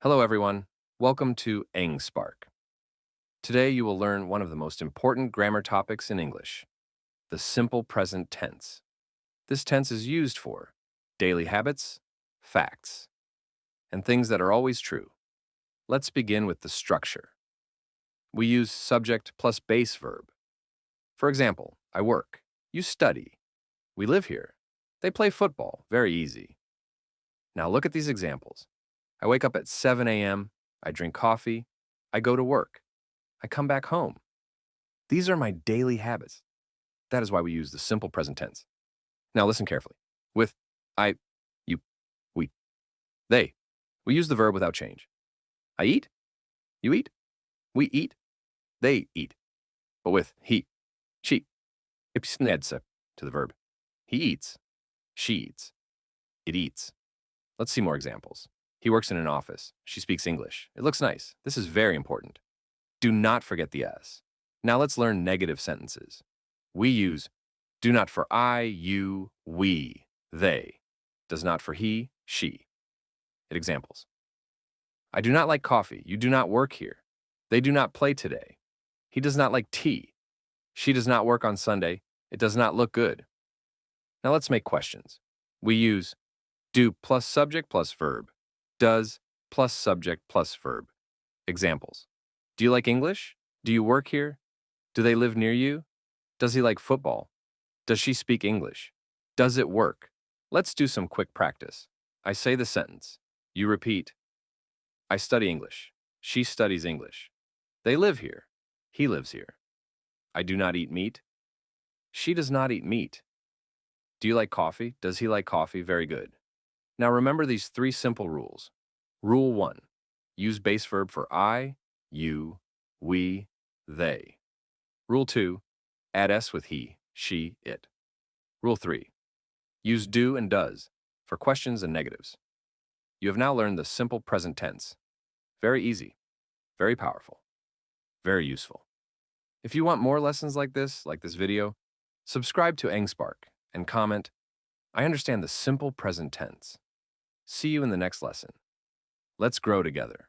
Hello, everyone. Welcome to EngSpark. Today, you will learn one of the most important grammar topics in English, the simple present tense. This tense is used for daily habits, facts, and things that are always true. Let's begin with the structure. We use subject plus base verb. For example, I work. You study. We live here. They play football. Very easy. Now look at these examples. I wake up at 7 a.m. I drink coffee. I go to work. I come back home. These are my daily habits. That is why we use the simple present tense. Now listen carefully. With I, you, we, they, we use the verb without change. I eat, you eat, we eat, they eat. But with he, she, ipsnedse to the verb. He eats, she eats, it eats. Let's see more examples. He works in an office. She speaks English. It looks nice. This is very important. Do not forget the S. Now let's learn negative sentences. We use do not for I, you, we, they. Does not for he, she. Examples. I do not like coffee. You do not work here. They do not play today. He does not like tea. She does not work on Sunday. It does not look good. Now let's make questions. We use do plus subject plus verb. Does plus subject plus verb. Examples. Do you like English? Do you work here? Do they live near you? Does he like football? Does she speak English? Does it work? Let's do some quick practice. I say the sentence. You repeat. I study English. She studies English. They live here. He lives here. I do not eat meat. She does not eat meat. Do you like coffee? Does he like coffee? Very good. Now remember these three simple rules. Rule 1. Use base verb for I, you, we, they. Rule 2. Add S with he, she, it. Rule 3. Use do and does for questions and negatives. You have now learned the simple present tense. Very easy, very powerful, very useful. If you want more lessons like this video, subscribe to EngSpark and comment, I understand the simple present tense. See you in the next lesson. Let's grow together.